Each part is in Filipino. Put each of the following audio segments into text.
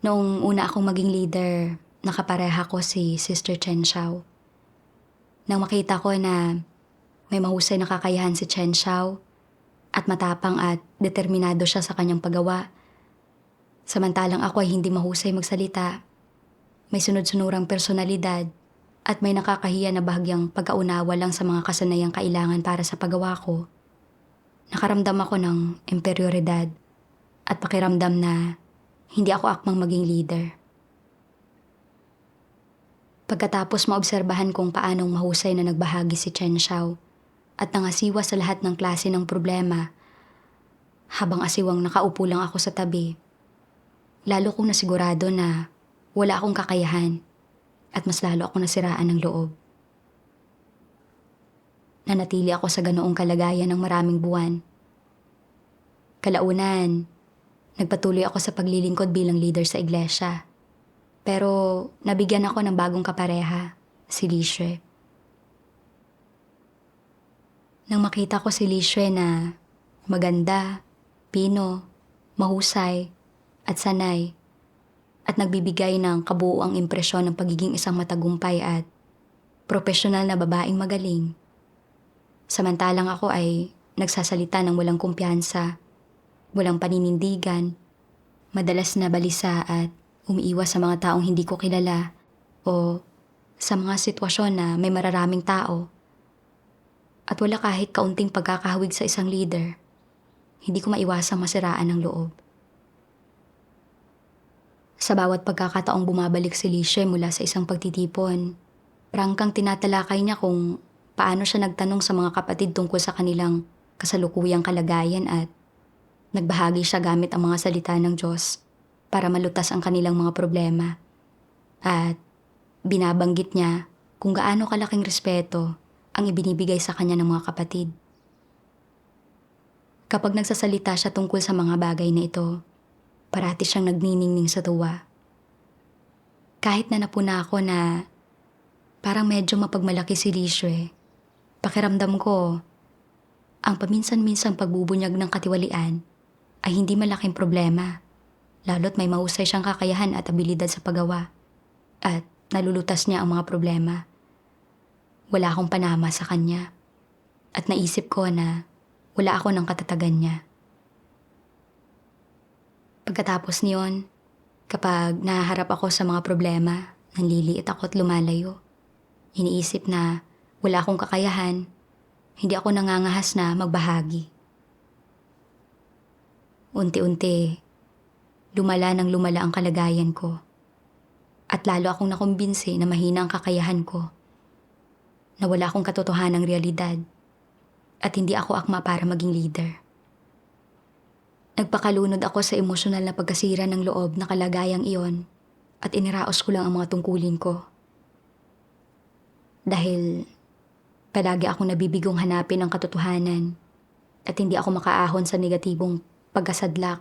Noong una akong maging leader, nakapareha ko si Sister Chen Xiao. Nang makita ko na may mahusay na kakayahan si Chen Xiao at matapang at determinado siya sa kanyang paggawa, samantalang ako ay hindi mahusay magsalita, may sunod-sunurang personalidad at may nakakahiya na bahagyang pagkaunawa lang sa mga kasanayang kailangan para sa paggawa ko, nakaramdam ako ng imperioridad at pakiramdam na hindi ako akmang maging leader. Pagkatapos maobserbahan kung paanong mahusay na nagbahagi si Chen Xiao at nangasiwa sa lahat ng klase ng problema, habang asiwang nakaupo lang ako sa tabi, lalo kong nasigurado na wala akong kakayahan at mas lalo akong nasiraan ng loob. Nanatili ako sa ganoong kalagayan ng maraming buwan. Kalaunan, nagpatuloy ako sa paglilingkod bilang leader sa iglesia. Pero nabigyan ako ng bagong kapareha, si Li Xue. Nang makita ko si Li Xue na maganda, pino, mahusay, at sanay, at nagbibigay ng kabuuang impresyon ng pagiging isang matagumpay at profesional na babaeng magaling, samantalang ako ay nagsasalita ng walang kumpiyansa, walang paninindigan, madalas na balisa at umiiwas sa mga taong hindi ko kilala o sa mga sitwasyon na may mararaming tao at wala kahit kaunting pagkakahawig sa isang leader, hindi ko maiwasang masiraan ng loob. Sa bawat pagkakataong bumabalik si Li Xue mula sa isang pagtitipon, prangkang tinatalakay niya kung paano siya nagtanong sa mga kapatid tungkol sa kanilang kasalukuyang kalagayan at nagbahagi siya gamit ang mga salita ng Diyos para malutas ang kanilang mga problema. At binabanggit niya kung gaano kalaking respeto ang ibinibigay sa kanya ng mga kapatid. Kapag nagsasalita siya tungkol sa mga bagay na ito, parati siyang nagniningning sa tuwa. Kahit na napuna ako na parang medyo mapagmalaki si Li Xue, pakiramdam ko, ang paminsan-minsang pagbubunyag ng katiwalian ay hindi malaking problema. Lalo't may mahusay siyang kakayahan at abilidad sa paggawa. At nalulutas niya ang mga problema. Wala akong panama sa kanya. At naisip ko na wala ako ng katatagan niya. Pagkatapos niyon, kapag nahaharap ako sa mga problema, nanliliit ako at lumalayo. Iniisip na wala akong kakayahan, hindi ako nangangahas na magbahagi. Unti-unti, lumala ang kalagayan ko. At lalo akong nakumbinsi na mahina ang kakayahan ko. Na wala akong katotohanang realidad. At hindi ako akma para maging leader. Nagpakalunod ako sa emosyonal na pagkasira ng loob na kalagayang iyon at iniraos ko lang ang mga tungkulin ko. Dahil palagi akong nabibigong hanapin ang katotohanan at hindi ako makaahon sa negatibong pagkasadlak.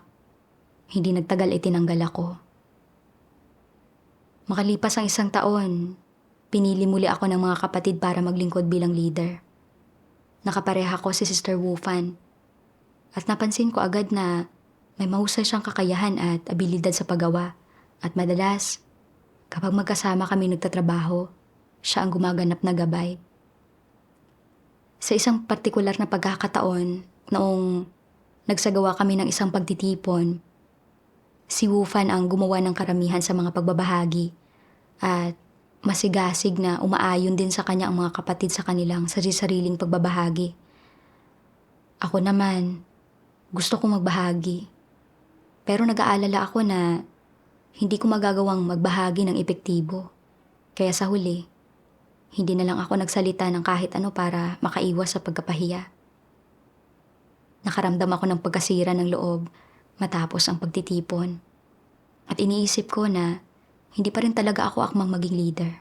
Hindi nagtagal itinanggal ako. Makalipas ang 1 taon, pinili muli ako ng mga kapatid para maglingkod bilang leader. Nakapareha ko si Sister Wu Fan at napansin ko agad na may mahusay siyang kakayahan at abilidad sa paggawa at madalas, kapag magkasama kami nagtatrabaho, siya ang gumaganap na gabay. Sa isang partikular na pagkakataon, noong nagsagawa kami ng isang pagtitipon, si Wu Fan ang gumawa ng karamihan sa mga pagbabahagi at masigasig na umaayon din sa kanya ang mga kapatid sa kanilang sarili-sariling pagbabahagi. Ako naman, gusto kong magbahagi. Pero nag-aalala ako na hindi ko magagawang magbahagi ng epektibo. Kaya sa huli, hindi na lang ako nagsalita ng kahit ano para makaiwas sa pagkapahiya. Nakaramdam ako ng pagkasira ng loob matapos ang pagtitipon. At iniisip ko na hindi pa rin talaga ako akmang maging leader.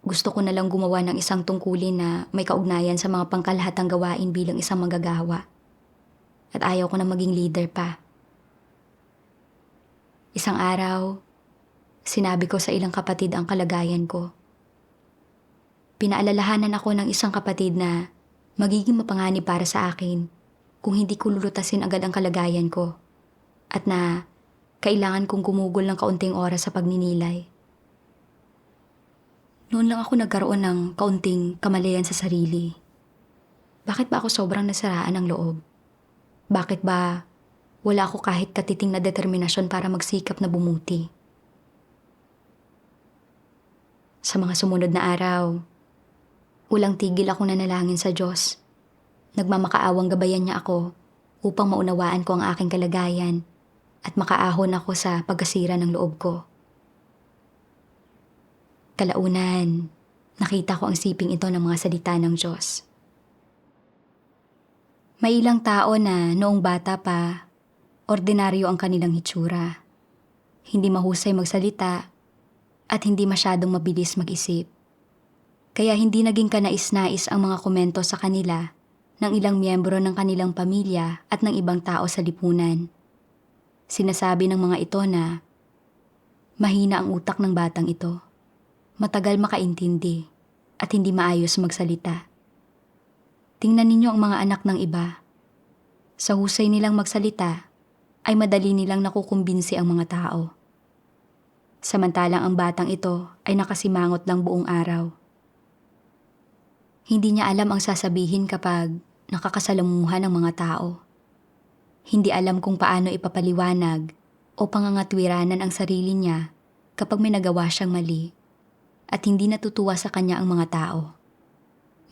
Gusto ko na lang gumawa ng isang tungkulin na may kaugnayan sa mga pangkalahatang gawain bilang isang manggagawa. At ayaw ko na maging leader pa. Isang araw, sinabi ko sa ilang kapatid ang kalagayan ko. Pinaalalahanan ako ng isang kapatid na magiging mapanganib para sa akin kung hindi ko lulutasin agad ang kalagayan ko at na Kailangan kong gumugol ng kaunting oras sa pagninilay. Noon lang ako nagkaroon ng kaunting kamalayan sa sarili. Bakit ba ako sobrang nasiraan ng loob? Bakit ba wala ako kahit katiting na determinasyon para magsikap na bumuti? Sa mga sumunod na araw, walang tigil akong nanalangin sa Diyos. Nagmamakaawang gabayan niya ako upang maunawaan ko ang aking kalagayan at makaahon ako sa pagkasira ng loob ko. Kalaunan, nakita ko ang siping ito ng mga salita ng Diyos. May ilang tao na noong bata pa, ordinaryo ang kanilang hitsura. Hindi mahusay magsalita at hindi masyadong mabilis mag-isip. Kaya hindi naging kanais-nais ang mga komento sa kanila ng ilang miyembro ng kanilang pamilya at ng ibang tao sa lipunan. Sinasabi ng mga ito na mahina ang utak ng batang ito. Matagal makaintindi at hindi maayos magsalita. Tingnan ninyo ang mga anak ng iba. Sa husay nilang magsalita, ay madali nilang nakukumbinsi ang mga tao. Samantalang ang batang ito ay nakasimangot lang buong araw. Hindi niya alam ang sasabihin kapag nakakasalamuhan ng mga tao. Hindi alam kung paano ipapaliwanag o pangangatwiranan ang sarili niya kapag may nagawa siyang mali. At hindi natutuwa sa kanya ang mga tao.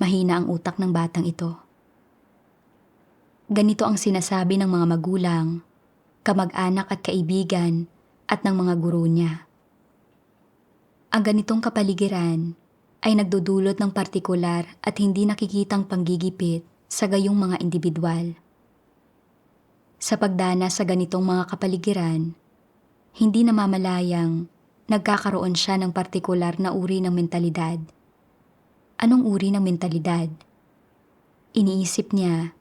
Mahina ang utak ng batang ito. Ganito ang sinasabi ng mga magulang, kamag-anak at kaibigan at ng mga guro niya. Ang ganitong kapaligiran ay nagdudulot ng partikular at hindi nakikitang panggigipit sa gayong mga individual. Sa pagdana sa ganitong mga kapaligiran, hindi namamalayang nagkakaroon siya ng partikular na uri ng mentalidad. Anong uri ng mentalidad? Iniisip niya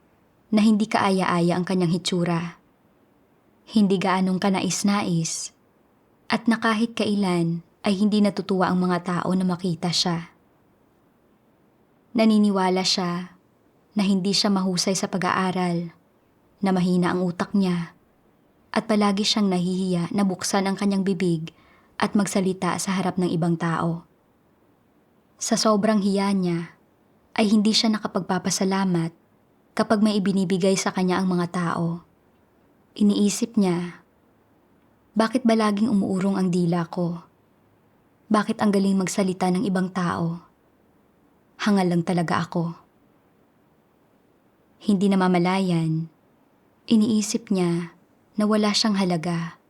na hindi kaaya-aya ang kanyang hitsura. Hindi gaanong kanais-nais. At na kahit kailan ay hindi natutuwa ang mga tao na makita siya. Naniniwala siya na hindi siya mahusay sa pag-aaral, na mahina ang utak niya, at palagi siyang nahihiya na buksan ang kanyang bibig at magsalita sa harap ng ibang tao. Sa sobrang hiya niya, ay hindi siya nakapagpapasalamat kapag may ibinibigay sa kanya ang mga tao. Iniisip niya, bakit ba laging umuurong ang dila ko? Bakit ang galing magsalita ng ibang tao? Hangal lang talaga ako. Hindi namamalayan, iniisip niya na wala siyang halaga.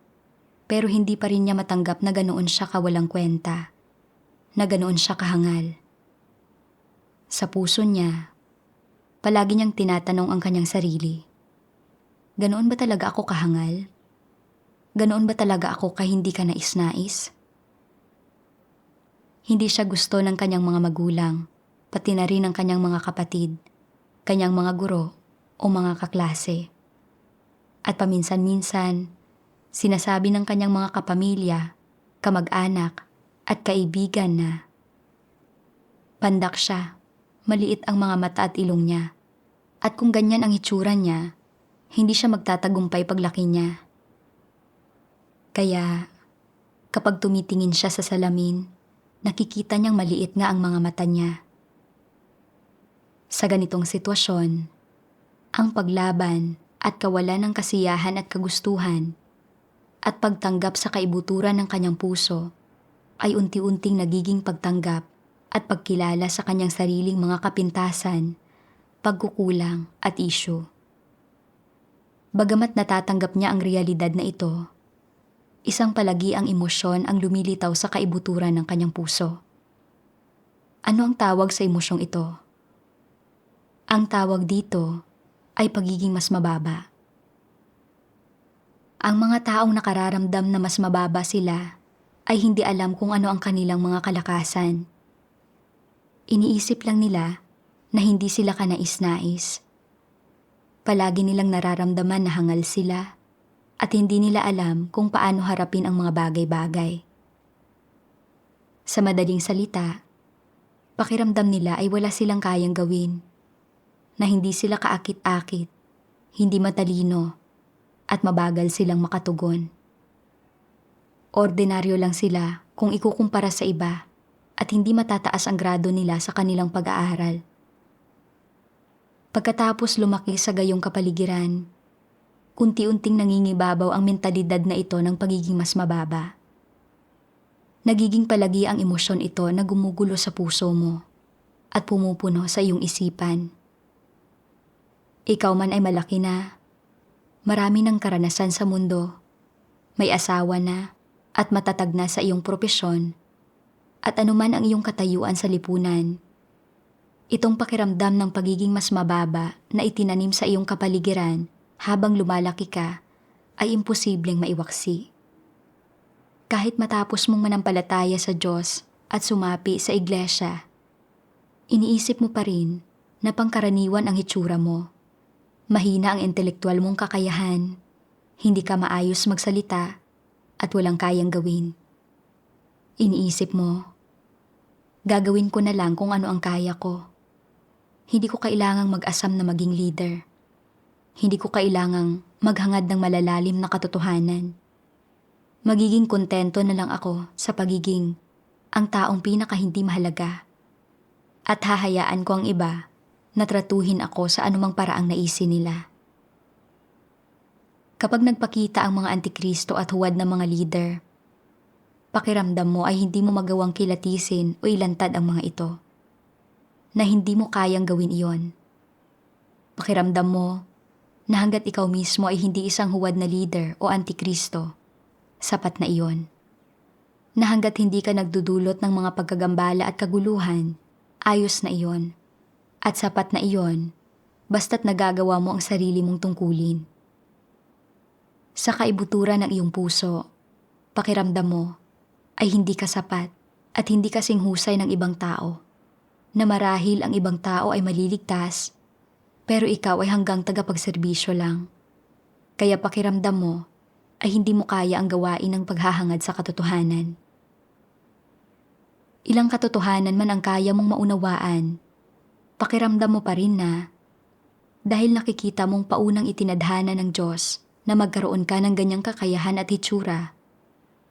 Pero hindi pa rin niya matanggap na ganoon siya kawalang kwenta, na ganoon siya kahangal. Sa puso niya, palagi niyang tinatanong ang kanyang sarili. Ganoon ba talaga ako kahangal? Ganoon ba talaga ako kahindi kanais-nais? Hindi siya gusto ng kanyang mga magulang, pati na rin ng kanyang mga kapatid, kanyang mga guro o mga kaklase. At paminsan-minsan, sinasabi ng kanyang mga kapamilya, kamag-anak at kaibigan na pandak siya, maliit ang mga mata at ilong niya. At kung ganyan ang itsura niya, hindi siya magtatagumpay paglaki niya. Kaya kapag tumitingin siya sa salamin, nakikita niyang maliit nga ang mga mata niya. Sa ganitong sitwasyon, ang paglaban at kawalan ng kasiyahan at kagustuhan at pagtanggap sa kaibuturan ng kanyang puso ay unti-unting nagiging pagtanggap at pagkilala sa kanyang sariling mga kapintasan, pagkukulang at isyu. Bagamat natatanggap niya ang realidad na ito, isang palagi ang emosyon ang lumilitaw sa kaibuturan ng kanyang puso. Ano ang tawag sa emosyong ito? Ang tawag dito ay pagiging mas mababa. Ang mga taong nakararamdam na mas mababa sila ay hindi alam kung ano ang kanilang mga kalakasan. Iniisip lang nila na hindi sila kanais-nais. Palagi nilang nararamdaman na hangal sila at hindi nila alam kung paano harapin ang mga bagay-bagay. Sa madaling salita, pakiramdam nila ay wala silang kayang gawin, na hindi sila kaakit-akit, hindi matalino, at mabagal silang makatugon. Ordinaryo lang sila kung ikukumpara sa iba at hindi matataas ang grado nila sa kanilang pag-aaral. Pagkatapos lumaki sa gayong kapaligiran, unti-unting nangingibabaw ang mentalidad na ito ng pagiging mas mababa. Nagiging palagi ang emosyon ito na gumugulo sa puso mo at pumupuno sa iyong isipan. Ikaw man ay malaki na, marami ng karanasan sa mundo, may asawa na at matatag na sa iyong propesyon, at anuman ang iyong katayuan sa lipunan. Itong pakiramdam ng pagiging mas mababa na itinanim sa iyong kapaligiran habang lumalaki ka ay imposibleng maiwaksi. Kahit matapos mong manampalataya sa Diyos at sumapi sa iglesia, iniisip mo pa rin na pangkaraniwan ang hitsura mo. Mahina ang intelektual mong kakayahan, hindi ka maayos magsalita at walang kayang gawin. Iniisip mo, gagawin ko na lang kung ano ang kaya ko. Hindi ko kailangang mag-asam na maging leader. Hindi ko kailangang maghangad ng malalalim na katotohanan. Magiging kontento na lang ako sa pagiging ang taong pinaka hindi mahalaga. At hahayaan ko ang iba na tratuhin ako sa anumang paraang naisin nila. Kapag nagpakita ang mga antikristo at huwad na mga leader, pakiramdam mo ay hindi mo magawang kilatisin o ilantad ang mga ito. Na hindi mo kayang gawin iyon. Pakiramdam mo na hanggat ikaw mismo ay hindi isang huwad na leader o antikristo, sapat na iyon. Na hanggat hindi ka nagdudulot ng mga pagkagambala at kaguluhan, ayos na iyon. At sapat na iyon, basta't nagagawa mo ang sarili mong tungkulin. Sa kaibuturan ng iyong puso, pakiramdam mo ay hindi ka sapat at hindi kasing husay ng ibang tao. Na marahil ang ibang tao ay maliligtas, pero ikaw ay hanggang tagapagserbisyo lang. Kaya pakiramdam mo ay hindi mo kaya ang gawain ng paghahangad sa katotohanan. Ilang katotohanan man ang kaya mong maunawaan, pakiramdam mo pa rin na dahil nakikita mong paunang itinadhana ng Diyos na magkaroon ka ng ganyang kakayahan at hitsura,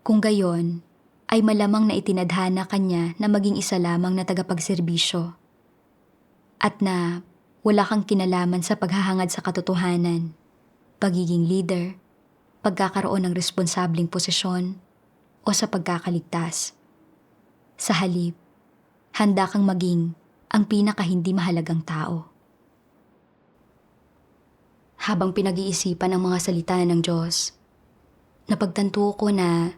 kung gayon, ay malamang na itinadhana kanya na maging isa lamang na tagapagserbisyo. At na wala kang kinalaman sa paghahangad sa katotohanan, pagiging leader, pagkakaroon ng responsableng posisyon, o sa pagkakaligtas. Sa halip, handa kang maging ang pinaka hindi mahalagang tao. Habang pinag-iisipan ang mga salita ng Diyos, napagtanto ko na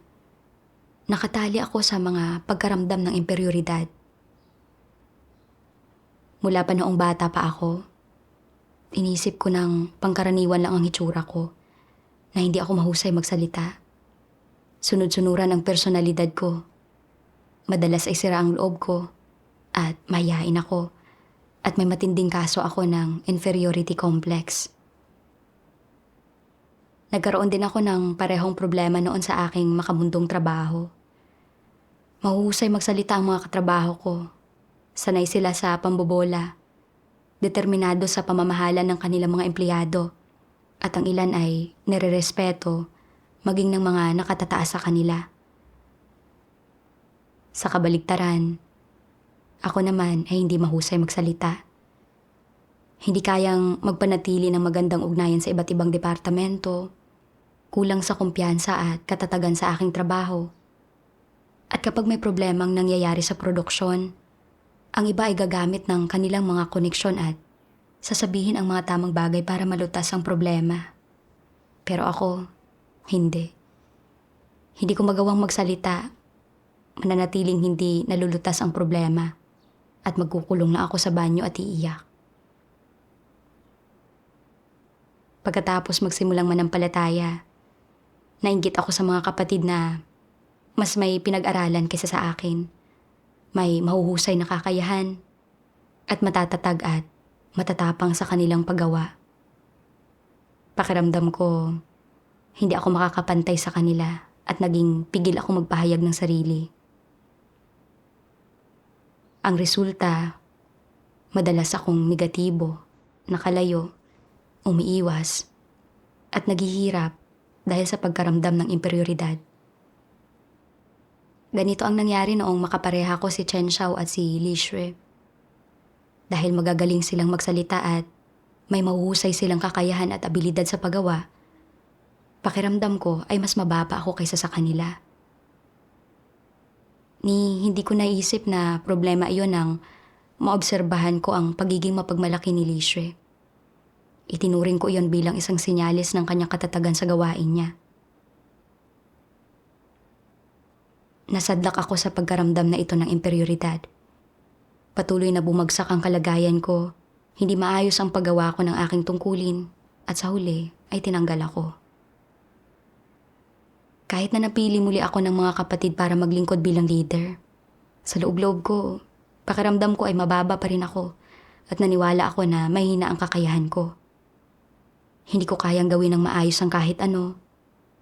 nakatali ako sa mga pagkaramdam ng imperioridad. Mula pa noong bata pa ako, inisip ko ng pangkaraniwan lang ang hitsura ko, na hindi ako mahusay magsalita. Sunod-sunuran ang personalidad ko. Madalas ay sira ang loob ko, at mahiyain ako, at may matinding kaso ako ng inferiority complex. Nagkaroon din ako ng parehong problema noon sa aking makamundong trabaho. Mahuhusay magsalita ang mga katrabaho ko. Sanay sila sa pambobola. Determinado sa pamamahala ng kanilang mga empleyado. At ang ilan ay nirerespeto, maging ng mga nakatataas sa kanila. Sa kabaligtaran, ako naman ay hindi mahusay magsalita. Hindi kayang magpanatili ng magandang ugnayan sa iba't ibang departamento. Kulang sa kumpiyansa at katatagan sa aking trabaho. At kapag may problemang nangyayari sa produksyon, ang iba ay gagamit ng kanilang mga koneksyon at sasabihin ang mga tamang bagay para malutas ang problema. Pero ako, hindi. Hindi ko magawang magsalita, mananatiling hindi nalulutas ang problema at magkukulong na ako sa banyo at iiyak. Pagkatapos magsimulang manampalataya, nainggit ako sa mga kapatid na mas may pinag-aralan kaysa sa akin. May mahuhusay na kakayahan at matatatag at matatapang sa kanilang paggawa. Pakiramdam ko, hindi ako makakapantay sa kanila at naging pigil ako magpahayag ng sarili. Ang resulta, madalas akong negatibo, nakalayo, umiiwas, at naghihirap dahil sa pagkaramdam ng imperioridad. Ganito ang nangyari noong makapareha ko si Chen Xiao at si Li Shui. Dahil magagaling silang magsalita at may mahuhusay silang kakayahan at abilidad sa paggawa, pakiramdam ko ay mas mababa ako kaysa sa kanila. Hindi ko naisip na problema iyon nang maobserbahan ko ang pagiging mapagmalaki ni Li Shui. Itinuring ko iyon bilang isang sinyalis ng kanyang katatagan sa gawain niya. Nasadlak ako sa pagkaramdam na ito ng imperioridad. Patuloy na bumagsak ang kalagayan ko, hindi maayos ang paggawa ko ng aking tungkulin, at sa huli ay tinanggal ako. Kahit na napili muli ako ng mga kapatid para maglingkod bilang leader, sa loob-loob ko, pakiramdam ko ay mababa pa rin ako at naniwala ako na mahina ang kakayahan ko. Hindi ko kayang gawin ng maayos ang kahit ano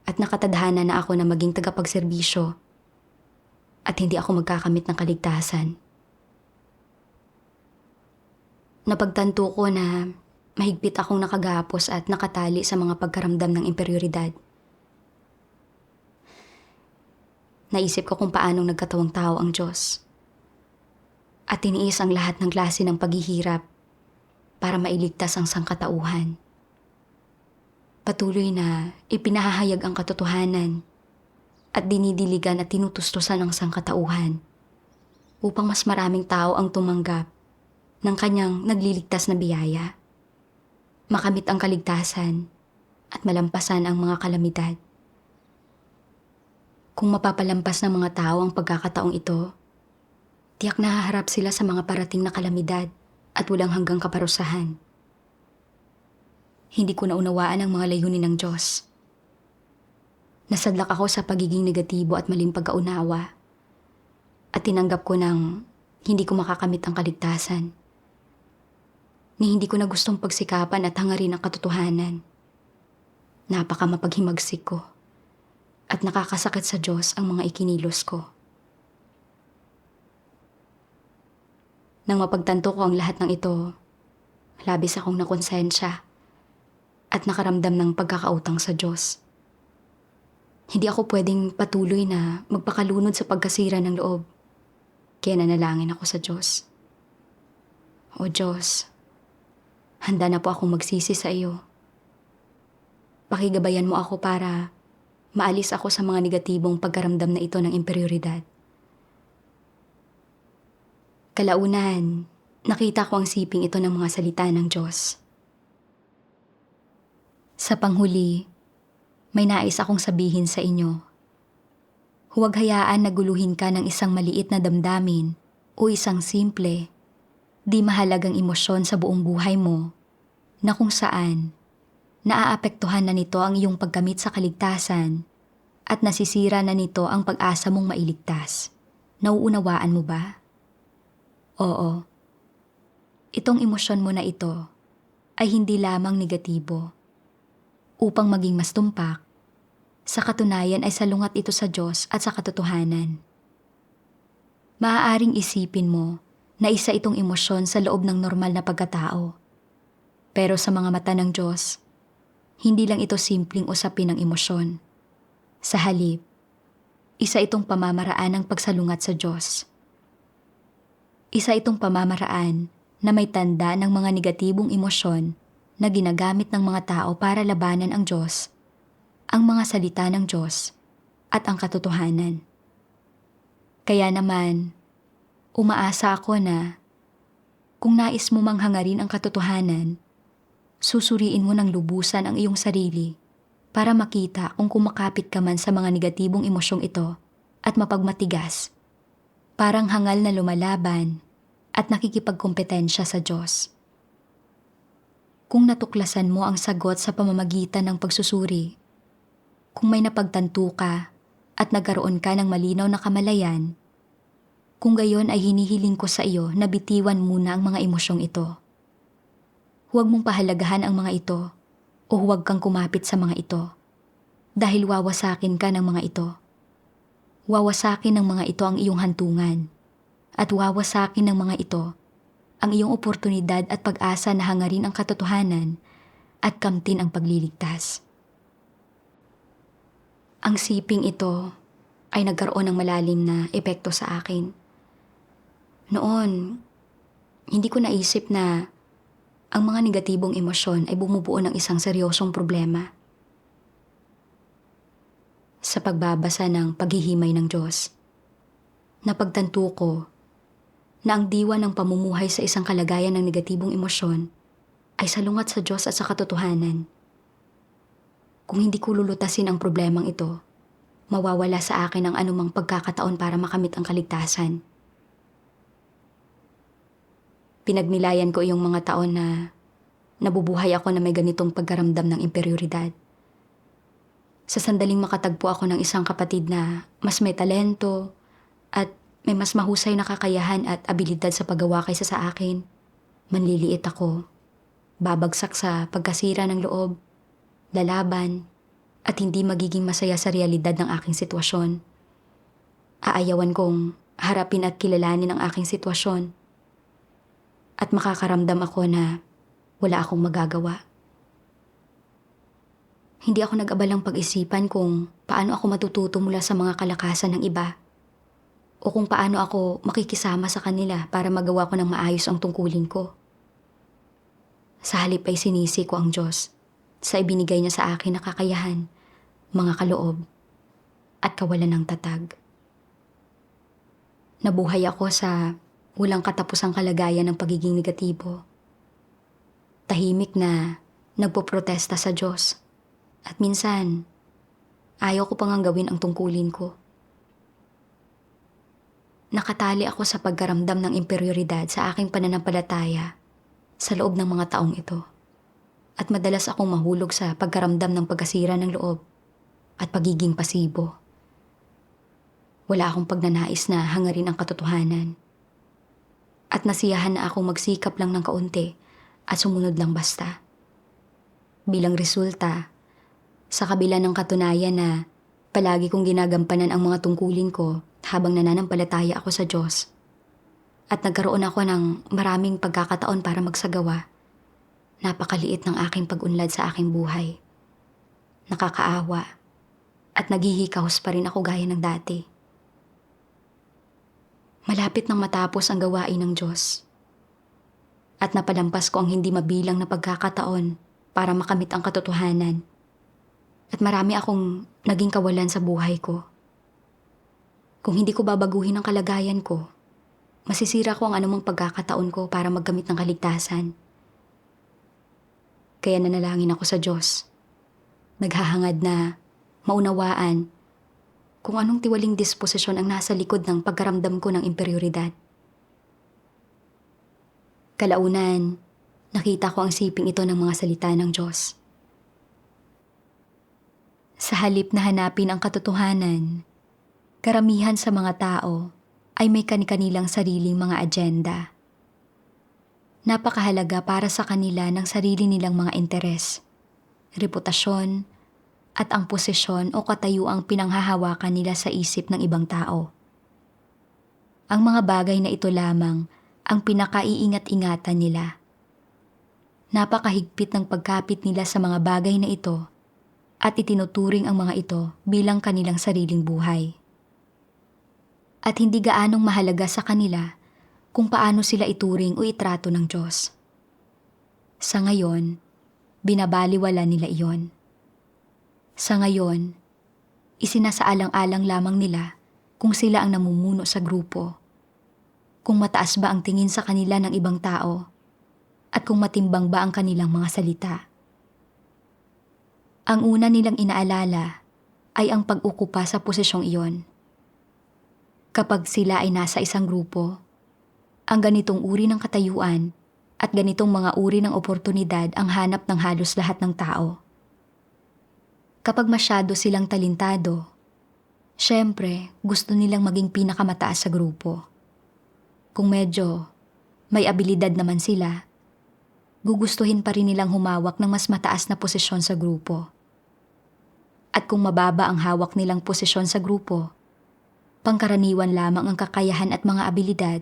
at nakatadhana na ako na maging tagapagserbisyo at hindi ako magkakamit ng kaligtasan. Napagtanto ko na mahigpit akong nakagapos at nakatali sa mga pagkaramdam ng imperioridad. Naisip ko kung paanong nagkatawang tao ang Diyos. At tiniis ang lahat ng klase ng paghihirap para mailigtas ang sangkatauhan. Patuloy na ipinahahayag ang katotohanan at dinidiligan at tinutustusan ang sangkatauhan upang mas maraming tao ang tumanggap ng kanyang nagliligtas na biyaya, makamit ang kaligtasan at malampasan ang mga kalamidad. Kung mapapalampas ng mga tao ang pagkakataong ito, tiyak nahaharap sila sa mga parating na kalamidad at walang hanggang kaparusahan. Hindi ko naunawaan ang mga layunin ng Diyos. Nasadlak ako sa pagiging negatibo at maling pagkaunawa at tinanggap ko ng hindi ko makakamit ang kaligtasan. Hindi ko na gustong pagsikapan at hangarin ang katotohanan. Napaka mapaghimagsik ko at nakakasakit sa Diyos ang mga ikinilos ko. Nang mapagtanto ko ang lahat ng ito, labis akong nakonsensya at nakaramdam ng pagkakautang sa Diyos. Hindi ako pwedeng patuloy na magpakalunod sa pagkasira ng loob. Kaya nanalangin ako sa Diyos. O Diyos, handa na po akong magsisi sa iyo. Pakigabayan mo ako para maalis ako sa mga negatibong pagkaramdam na ito ng imperioridad. Kalaunan, nakita ko ang siping ito ng mga salita ng Diyos. Sa panghuli, may nais akong sabihin sa inyo. Huwag hayaan na guluhin ka ng isang maliit na damdamin o isang simple, di mahalagang emosyon sa buong buhay mo na kung saan naaapektuhan na nito ang iyong pagkamit sa kaligtasan at nasisira na nito ang pag-asa mong mailigtas. Nauunawaan mo ba? Oo. Itong emosyon mo na ito ay hindi lamang negatibo. Upang maging mas tumpak, sa katunayan ay salungat ito sa Diyos at sa katotohanan. Maaaring isipin mo na isa itong emosyon sa loob ng normal na pagkatao. Pero sa mga mata ng Diyos, hindi lang ito simpleng usapin ng emosyon. Sa halip, isa itong pamamaraan ng pagsalungat sa Diyos. Isa itong pamamaraan na may tanda ng mga negatibong emosyon na ginagamit ng mga tao para labanan ang Diyos, ang mga salita ng Diyos, at ang katotohanan. Kaya naman, umaasa ako na kung nais mo mang hangarin ang katotohanan, susuriin mo ng lubusan ang iyong sarili para makita kung kumakapit ka man sa mga negatibong emosyong ito at mapagmatigas, parang hangal na lumalaban at nakikipagkompetensya sa Diyos. Kung natuklasan mo ang sagot sa pamamagitan ng pagsusuri, kung may napagtanto ka at nagkaroon ka ng malinaw na kamalayan, kung gayon ay hinihiling ko sa iyo na bitiwan muna ang mga emosyong ito. Huwag mong pahalagahan ang mga ito o huwag kang kumapit sa mga ito dahil wawasakin ka ng mga ito. Wawasakin ng mga ito ang iyong hantungan at wawasakin ng mga ito ang iyong oportunidad at pag-asa na hangarin ang katotohanan at kamtin ang pagliligtas. Ang siping ito ay nagkaroon ng malalim na epekto sa akin. Noon, hindi ko naisip na ang mga negatibong emosyon ay bumubuo ng isang seryosong problema. Sa pagbabasa ng paghihimay ng Diyos, napagtanto ko na ang diwa ng pamumuhay sa isang kalagayan ng negatibong emosyon ay salungat sa Diyos at sa katotohanan. Kung hindi ko lulutasin ang problemang ito, mawawala sa akin ang anumang pagkakataon para makamit ang kaligtasan. Pinagnilayan ko iyong mga taon na nabubuhay ako na may ganitong pagkaramdam ng imperioridad. Sa sandaling makatagpo ako ng isang kapatid na mas may talento at may mas mahusay na kakayahan at abilidad sa paggawa kaysa sa akin, manliliit ako, babagsak sa pagkasira ng loob, lalaban, at hindi magiging masaya sa realidad ng aking sitwasyon. Aayawan kong harapin at kilalanin ang aking sitwasyon at makakaramdam ako na wala akong magagawa. Hindi ako nag-abalang pag-isipan kung paano ako matututo mula sa mga kalakasan ng iba o kung paano ako makikisama sa kanila para magawa ko ng maayos ang tungkulin ko. Sa halip ay sinisi ko ang Diyos sa ibinigay niya sa akin na kakayahan, mga kaloob, at kawalan ng tatag. Nabuhay ako sa walang katapusang kalagayan ng pagiging negatibo. Tahimik na nagpoprotesta sa Diyos. At minsan, ayaw ko pang gawin ang tungkulin ko. Nakatali ako sa pagkaramdam ng imperioridad sa aking pananampalataya sa loob ng mga taong ito. At madalas akong mahulog sa pagkaramdam ng pagkasira ng loob at pagiging pasibo. Wala akong pagnanais na hangarin ang katotohanan. At nasiyahan na akong magsikap lang ng kaunti at sumunod lang basta. Bilang resulta, sa kabila ng katunayan na palagi kong ginagampanan ang mga tungkulin ko habang nananampalataya ako sa Diyos, at nagkaroon ako ng maraming pagkakataon para magsagawa, napakaliit ng aking pag-unlad sa aking buhay. Nakakaawa at naghihikahos pa rin ako gaya ng dati. Malapit nang matapos ang gawain ng Diyos at napalampas ko ang hindi mabilang na pagkakataon para makamit ang katotohanan at marami akong naging kawalan sa buhay ko. Kung hindi ko babaguhin ang kalagayan ko, masisira ko ang anumang pagkakataon ko para magkamit ng kaligtasan. Kaya nanalangin ako sa Diyos. Naghahangad na maunawaan kung anong tiwaling disposisyon ang nasa likod ng pagkaramdam ko ng imperioridad. Kalaunan, nakita ko ang siping ito ng mga salita ng Diyos. Sa halip na hanapin ang katotohanan, karamihan sa mga tao ay may kani-kanilang sariling mga agenda. Napakahalaga para sa kanila ng sarili nilang mga interes, reputasyon, at ang posisyon o katayuang pinanghahawakan nila sa isip ng ibang tao. Ang mga bagay na ito lamang ang pinakaiingat-ingatan nila. Napakahigpit ng pagkapit nila sa mga bagay na ito at itinuturing ang mga ito bilang kanilang sariling buhay. At hindi gaanong mahalaga sa kanila kung paano sila ituring o itrato ng Diyos. Sa ngayon, binabaliwala nila iyon. Sa ngayon, isinasaalang-alang lamang nila kung sila ang namumuno sa grupo, kung mataas ba ang tingin sa kanila ng ibang tao, at kung matimbang ba ang kanilang mga salita. Ang una nilang inaalala ay ang pag-ukupa sa posisyong iyon. Kapag sila ay nasa isang grupo, ang ganitong uri ng katayuan at ganitong mga uri ng oportunidad ang hanap ng halos lahat ng tao. Kapag masyado silang talintado, syempre gusto nilang maging pinakamataas sa grupo. Kung medyo may abilidad naman sila, gugustuhin pa rin nilang humawak ng mas mataas na posisyon sa grupo. At kung mababa ang hawak nilang posisyon sa grupo, pangkaraniwan lamang ang kakayahan at mga abilidad,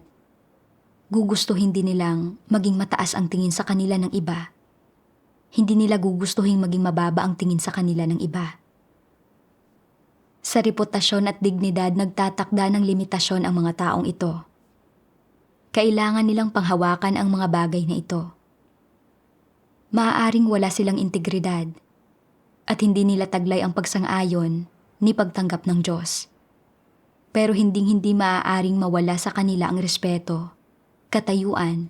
gugustuhin din nilang maging mataas ang tingin sa kanila ng iba. Hindi nila gugustuhin maging mababa ang tingin sa kanila ng iba. Sa reputasyon at dignidad nagtatakda ng limitasyon ang mga taong ito. Kailangan nilang panghawakan ang mga bagay na ito. Maaaring wala silang integridad at hindi nila taglay ang pagsang-ayon ni pagtanggap ng Diyos. Pero hindi maaaring mawala sa kanila ang respeto, katayuan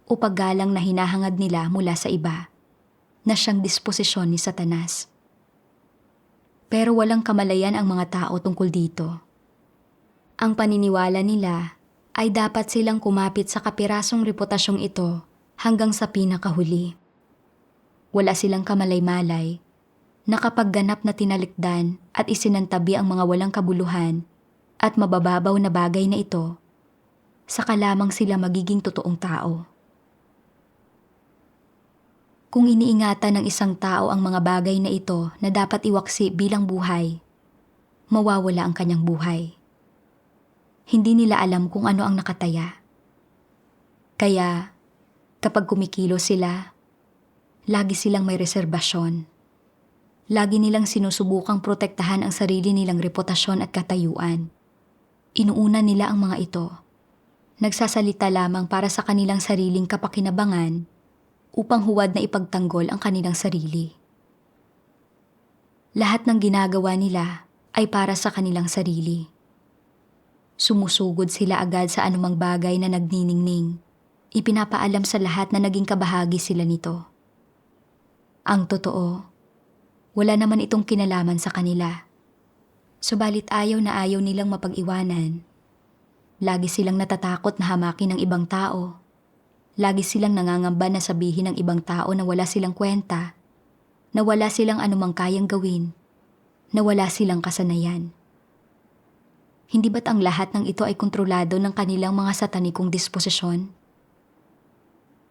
o paggalang na hinahangad nila mula sa iba na siyang disposisyon ni Satanas. Pero walang kamalayan ang mga tao tungkol dito. Ang paniniwala nila ay dapat silang kumapit sa kapirasong reputasyong ito hanggang sa pinakahuli. Wala silang kamalay-malay na kapag ganap na tinalikdan at isinantabi ang mga walang kabuluhan at mabababaw na bagay na ito, saka lamang sila magiging totoong tao. Kung iniingatan ng isang tao ang mga bagay na ito na dapat iwaksi bilang buhay, mawawala ang kanyang buhay. Hindi nila alam kung ano ang nakataya. Kaya, kapag kumikilos sila, lagi silang may reserbasyon. Lagi nilang sinusubukang protektahan ang sarili nilang reputasyon at katayuan. Inuuna nila ang mga ito. Nagsasalita lamang para sa kanilang sariling kapakinabangan upang huwad na ipagtanggol ang kanilang sarili. Lahat ng ginagawa nila ay para sa kanilang sarili. Sumusugod sila agad sa anumang bagay na nagniningning. Ipinapaalam sa lahat na naging kabahagi sila nito. Ang totoo, wala naman itong kinalaman sa kanila. Subalit ayaw na ayaw nilang mapag-iwanan. Lagi silang natatakot na hamakin ng ibang tao. Lagi silang nangangamba na sabihin ng ibang tao na wala silang kwenta, na wala silang anumang kayang gawin, na wala silang kasanayan. Hindi ba't ang lahat ng ito ay kontrolado ng kanilang mga satanikong disposisyon?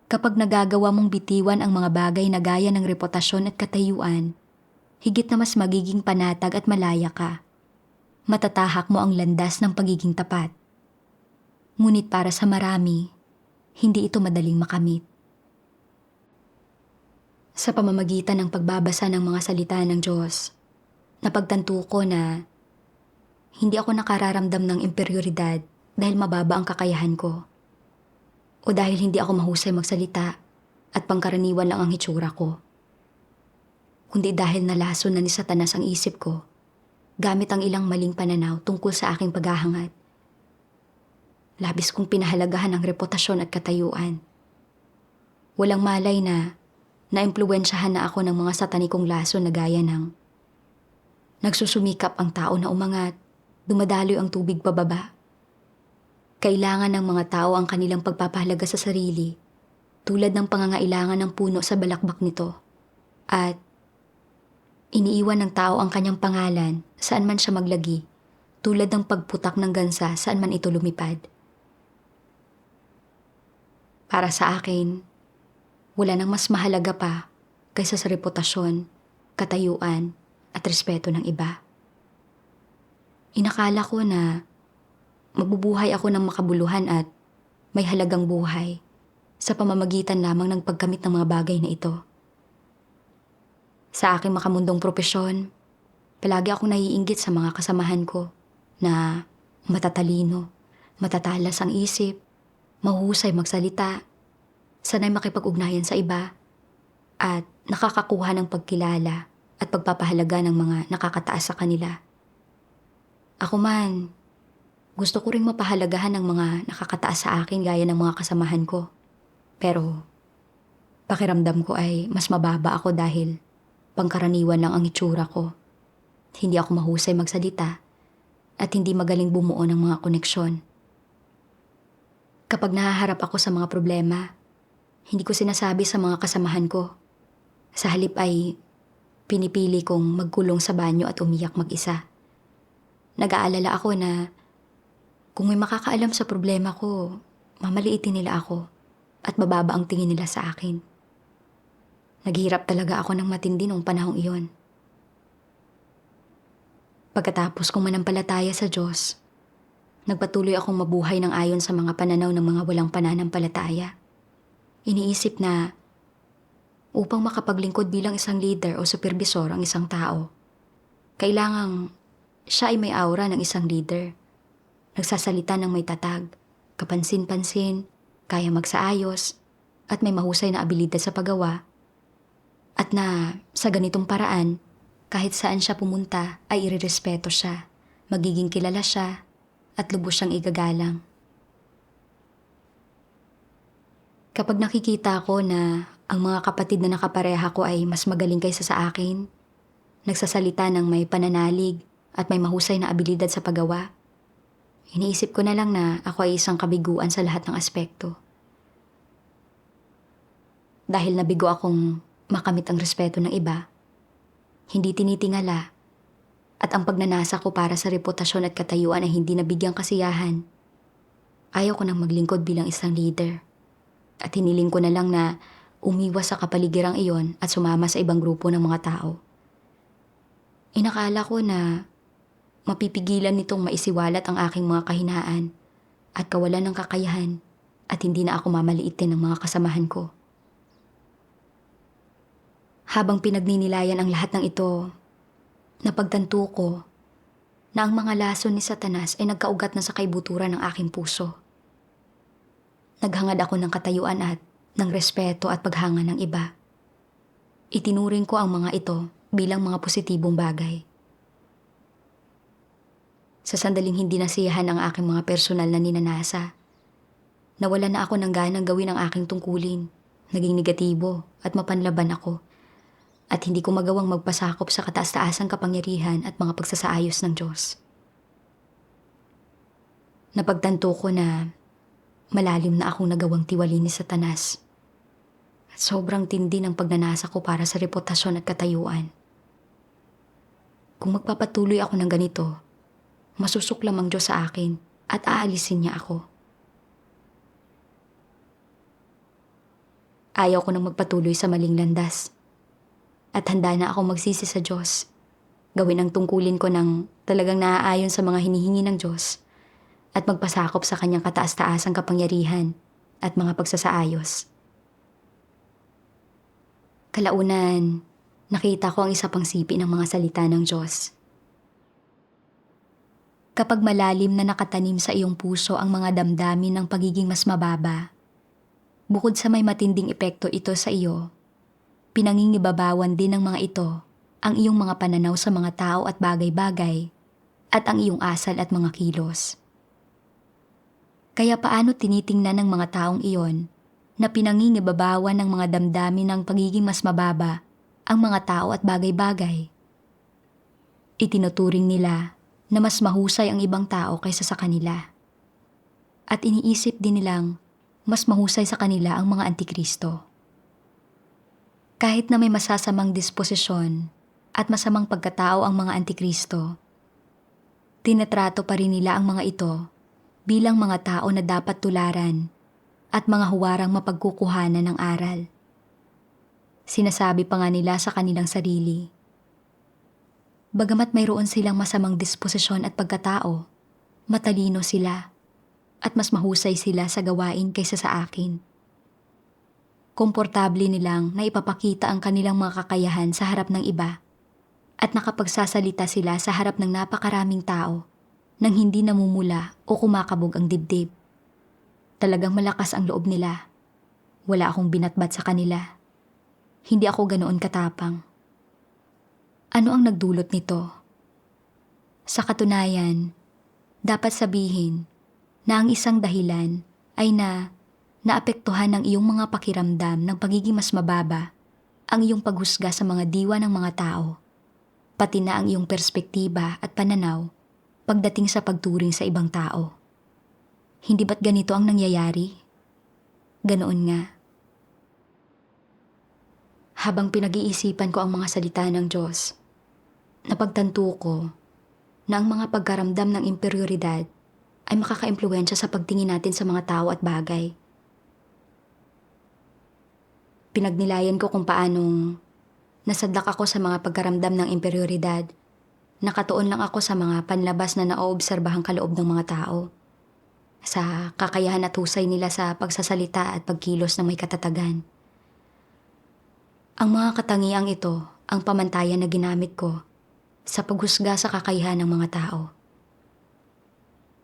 Kapag nagagawa mong bitiwan ang mga bagay na gaya ng reputasyon at katayuan, higit na mas magiging panatag at malaya ka. Matatahak mo ang landas ng pagiging tapat. Ngunit para sa marami, hindi ito madaling makamit. Sa pamamagitan ng pagbabasa ng mga salita ng Diyos, napagtanto ko na hindi ako nakararamdam ng imperioridad dahil mababa ang kakayahan ko. O dahil hindi ako mahusay magsalita at pangkaraniwan lang ang hitsura ko. Kundi dahil nalaso na ni Satanas ang isip ko, gamit ang ilang maling pananaw tungkol sa aking paghahangad. Labis kong pinahalagahan ang reputasyon at katayuan. Walang malay na naimpluwensyahan na ako ng mga satanikong laso na gaya ng nagsusumikap ang tao na umangat, dumadaloy ang tubig pababa. Kailangan ng mga tao ang kanilang pagpapahalaga sa sarili, tulad ng pangangailangan ng puno sa balakbak nito. At iniiwan ng tao ang kanyang pangalan saan man siya maglagi, tulad ng pagputak ng gansa saan man ito lumipad. Para sa akin, wala nang mas mahalaga pa kaysa sa reputasyon, katayuan, at respeto ng iba. Inakala ko na mabubuhay ako ng makabuluhan at may halagang buhay sa pamamagitan lamang ng pagkamit ng mga bagay na ito. Sa aking makamundong propesyon, palagi akong naiinggit sa mga kasamahan ko na matatalino, matatalas ang isip, mahusay magsalita, sanay makipag-ugnayan sa iba, at nakakakuha ng pagkilala at pagpapahalaga ng mga nakakataas sa kanila. Ako man, gusto ko ring mapahalagahan ng mga nakakataas sa akin gaya ng mga kasamahan ko. Pero pakiramdam ko ay mas mababa ako dahil pangkaraniwan lang ang itsura ko. Hindi ako mahusay magsalita at hindi magaling bumuo ng mga koneksyon. Kapag nahaharap ako sa mga problema, hindi ko sinasabi sa mga kasamahan ko. Sa halip ay pinipili kong magkulong sa banyo at umiyak mag-isa. Nag-aalala ako na kung may makakaalam sa problema ko, mamaliitin nila ako at bababa ang tingin nila sa akin. Naghihirap talaga ako ng matindi noong panahong iyon. Pagkatapos kong manampalataya sa Diyos, nagpatuloy akong mabuhay ng ayon sa mga pananaw ng mga walang pananampalataya. Iniisip na upang makapaglingkod bilang isang leader o supervisor ang isang tao, kailangang Siya ay may aura ng isang leader. Nagsasalita ng may tatag, kapansin-pansin, kaya magsaayos, at may mahusay na abilidad sa paggawa. At na sa ganitong paraan, kahit saan siya pumunta ay irerespeto siya, magiging kilala siya, at lubos siyang igagalang. Kapag nakikita ko na ang mga kapatid na nakapareha ko ay mas magaling kaysa sa akin, nagsasalita ng may pananalig at may mahusay na abilidad sa paggawa, iniisip ko na lang na ako ay isang kabiguan sa lahat ng aspekto. Dahil nabigo akong makamit ang respeto ng iba, hindi tinitingala, at ang pagnanasa ko para sa reputasyon at katayuan ay hindi nabigyang kasiyahan, ayaw ko nang maglingkod bilang isang leader. At hiniling ko na lang na umiwas sa kapaligirang iyon at sumama sa ibang grupo ng mga tao. Inakala ko na mapipigilan nitong maisiwalat ang aking mga kahinaan at kawalan ng kakayahan at hindi na ako mamaliitin ng mga kasamahan ko. Habang pinagninilayan ang lahat ng ito, napagtanto ko na ang mga lason ni Satanas ay nagkaugat na sa kaibuturan ng aking puso. Naghangad ako ng katayuan at ng respeto at paghanga ng iba. Itinuring ko ang mga ito bilang mga positibong bagay. Sa sandaling hindi nasiyahan ang aking mga personal na ninanasa, nawala na ako ng ganang gawin ang aking tungkulin, naging negatibo at mapanlaban ako, at hindi ko magawang magpasakop sa kataas-taasang kapangyarihan at mga pagsasaayos ng Diyos. Napagtanto ko na malalim na akong nagawang tiwali ni Satanas. At sobrang tindi ng pagnanasa ko para sa reputasyon at katayuan. Kung magpapatuloy ako ng ganito, masusuklam ang Diyos sa akin at aalisin niya ako. Ayaw ko nang magpatuloy sa maling landas. At handa na ako magsisi sa Diyos. Gawin ang tungkulin ko ng talagang naaayon sa mga hinihingi ng Diyos at magpasakop sa kanyang kataas-taasang kapangyarihan at mga pagsasaayos. Kalaunan, nakita ko ang isa pang sipi ng mga salita ng Diyos. Kapag malalim na nakatanim sa iyong puso ang mga damdamin ng pagiging mas mababa, bukod sa may matinding epekto ito sa iyo, pinangingibabawan din ng mga ito ang iyong mga pananaw sa mga tao at bagay-bagay at ang iyong asal at mga kilos. Kaya paano tinitingnan ng mga taong iyon na pinangingibabawan ng mga damdamin ng pagiging mas mababa ang mga tao at bagay-bagay? Itinuturing nila na mas mahusay ang ibang tao kaysa sa kanila. At iniisip din nilang mas mahusay sa kanila ang mga antikristo. Kahit na may masasamang disposisyon at masamang pagkatao ang mga antikristo, tinatrato pa rin nila ang mga ito bilang mga tao na dapat tularan at mga huwarang mapagkukuhanan ng aral. Sinasabi pa nga nila sa kanilang sarili, bagamat mayroon silang masamang disposisyon at pagkatao, matalino sila at mas mahusay sila sa gawain kaysa sa akin. Komportable nilang naipapakita ang kanilang mga kakayahan sa harap ng iba at nakapagsasalita sila sa harap ng napakaraming tao nang hindi namumula o kumakabog ang dibdib. Talagang malakas ang loob nila. Wala akong binatbat sa kanila. Hindi ako ganoon katapang. Ano ang nagdulot nito? Sa katunayan, dapat sabihin na ang isang dahilan ay naapektuhan ng iyong mga pakiramdam ng pagiging mas mababa ang iyong paghusga sa mga diwa ng mga tao, pati na ang iyong perspektiba at pananaw pagdating sa pagturing sa ibang tao. Hindi ba't ganito ang nangyayari? Ganoon nga. Habang pinag-iisipan ko ang mga salita ng Diyos, napagtanto ko na ang mga pagkaramdam ng imperioridad ay makakaimpluwensya sa pagtingin natin sa mga tao at bagay. Pinagnilayan ko kung paanong nasadlak ako sa mga pagkaramdam ng imperioridad. Nakatuon lang ako sa mga panlabas na naoobserbahang kaloob ng mga tao. Sa kakayahan at husay nila sa pagsasalita at pagkilos ng may katatagan. Ang mga katangiang ito ang pamantayan na ginamit ko sa paghusga sa kakayahan ng mga tao.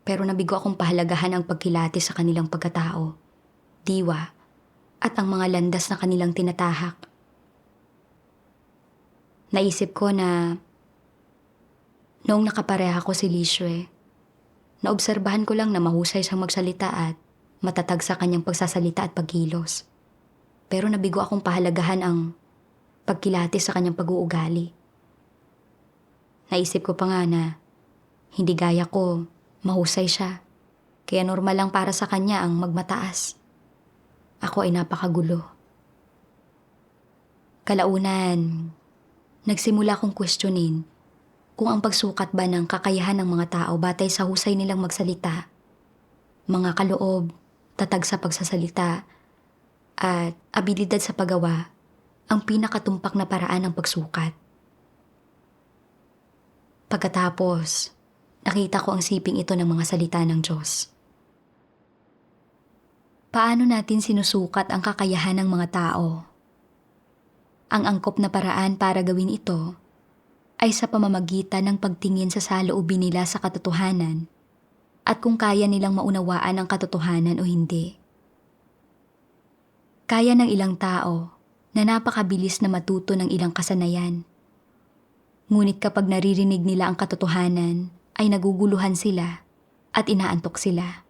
Pero nabigo akong pahalagahan ang pagkilati sa kanilang pagkatao, diwa, at ang mga landas na kanilang tinatahak. Naisip ko na noong nakapareha ko si Lishue, naobserbahan ko lang na mahusay siyang magsalita at matatag sa kanyang pagsasalita at pagkilos. Pero nabigo akong pahalagahan ang pagkilati sa kanyang pag-uugali. Naisip ko pa nga na hindi gaya ko, mahusay siya. Kaya normal lang para sa kanya ang magmataas. Ako ay napakagulo. Kalaunan, nagsimula akong questionin kung ang pagsukat ba ng kakayahan ng mga tao batay sa husay nilang magsalita, mga kaloob, tatag sa pagsasalita, at abilidad sa paggawa ang pinakatumpak na paraan ng pagsukat. Pagkatapos, nakita ko ang siping ito ng mga salita ng Diyos. Paano natin sinusukat ang kakayahan ng mga tao? Ang angkop na paraan para gawin ito ay sa pamamagitan ng pagtingin sa saloobin nila sa katotohanan at kung kaya nilang maunawaan ang katotohanan o hindi. Kaya ng ilang tao na napakabilis na matuto ng ilang kasanayan. Ngunit kapag naririnig nila ang katotohanan, ay naguguluhan sila at inaantok sila.